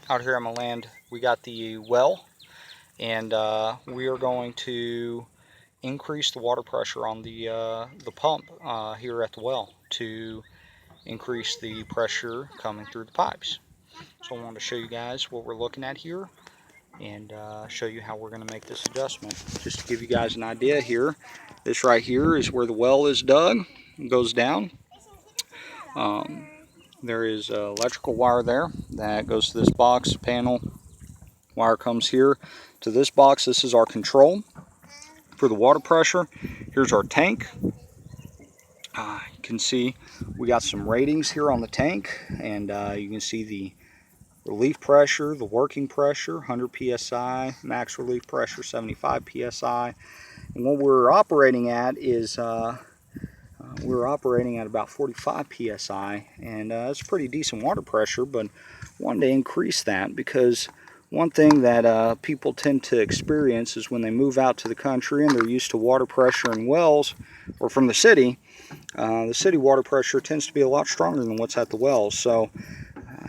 out here on my land, we got the well, and we are going to increase the water pressure on the pump here at the well to increase the pressure coming through the pipes. So I wanted to show you guys what we're looking at here and show you how we're going to make this adjustment. Just to give you guys an idea here, this right here is where the well is dug. It goes down. There is electrical wire there that goes to this box panel. Wire comes here to this box. This is our control for the water pressure. Here's our tank. You can see we got some ratings here on the tank, and you can see the relief pressure, the working pressure, 100 psi, max relief pressure, 75 psi. And what we're operating at is we're operating at about 45 psi, and it's pretty decent water pressure, but wanted to increase that because one thing that people tend to experience is when they move out to the country and they're used to water pressure in wells or from the city water pressure tends to be a lot stronger than what's at the wells. So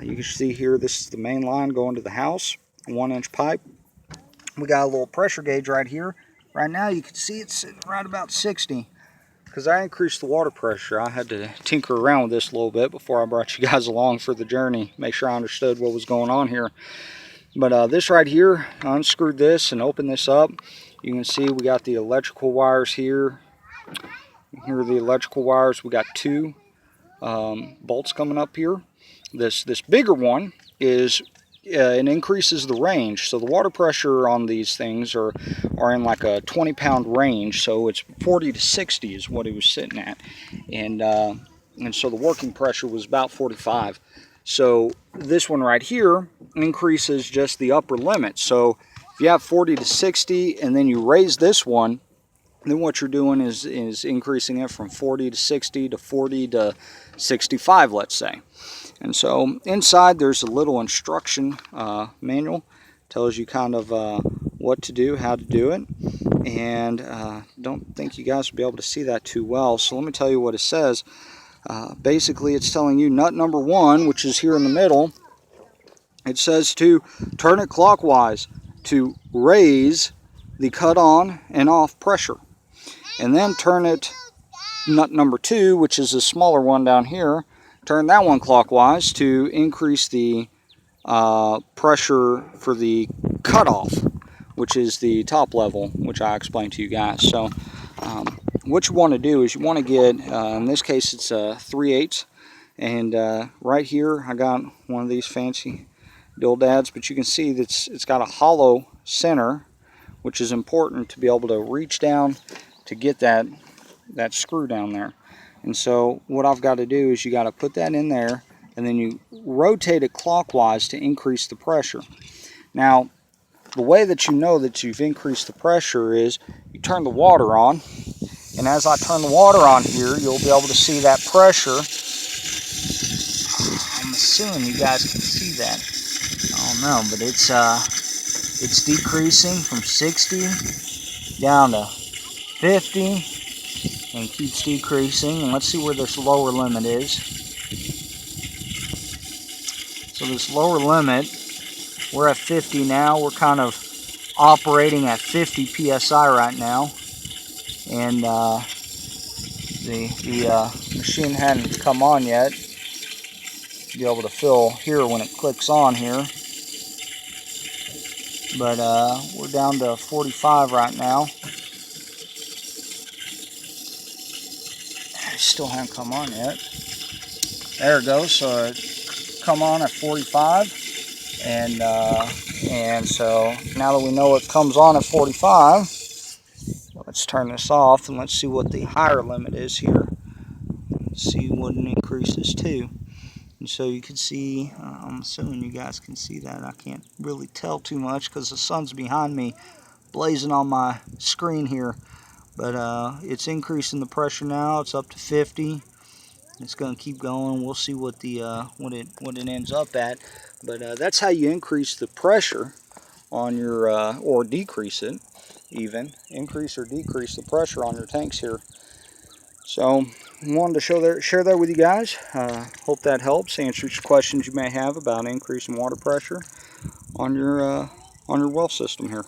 you can see here, this is the main line going to the house, 1-inch pipe. We got a little pressure gauge right here. Right now you can see it's sitting right about 60. Because I increased the water pressure, I had to tinker around with this a little bit before I brought you guys along for the journey, make sure I understood what was going on here. But this right here, I unscrewed this and opened this up. You can see we got the electrical wires here. Here are the electrical wires. We got 2 bolts coming up here. This bigger one is it increases the range. So the water pressure on these things are in like a 20-pound range. So it's 40 to 60 is what it was sitting at, and so the working pressure was about 45. So this one right here increases just the upper limit. So if you have 40 to 60 and then you raise this one, then what you're doing is increasing it from 40 to 60 to 40 to 65, let's say. And so inside there's a little instruction manual. Tells you kind of what to do, how to do it. And don't think you guys will be able to see that too well. So let me tell you what it says. Basically it's telling you nut number 1, which is here in the middle. It says to turn it clockwise to raise the cut on and off pressure. And then turn it, nut number 2, which is a smaller one down here, turn that one clockwise to increase the pressure for the cutoff, which is the top level, which I explained to you guys. So what you want to do is you want to get, in this case it's 3/8, and right here I got one of these fancy doodads, but you can see that it's got a hollow center, which is important to be able to reach down to get that screw down there. And so what I've got to do is you got to put that in there, and then you rotate it clockwise to increase the pressure. Now, the way that you know that you've increased the pressure is you turn the water on, and as I turn the water on here, you'll be able to see that pressure. I'm assuming you guys can see that. I don't know, but it's decreasing from 60 down to 50. And keeps decreasing, and let's see where this lower limit is. So this lower limit, we're at 50 now. We're kind of operating at 50 psi right now, and the machine hadn't come on yet. You'll be able to feel here when it clicks on here, but we're down to 45 right now. Still haven't come on yet. There it goes. So it come on at 45, and so now that we know it comes on at 45, let's turn this off and let's see what the higher limit is here. Let's see what it increases to. And so you can see, I'm assuming you guys can see that. I can't really tell too much because the sun's behind me blazing on my screen here. But it's increasing the pressure now. It's up to 50. It's going to keep going. We'll see what it ends up at. But that's how you increase the pressure on your, or decrease it, even increase or decrease the pressure on your tanks here. So I wanted to share that with you guys. Hope that helps, answers questions you may have about increasing water pressure. on your well system here.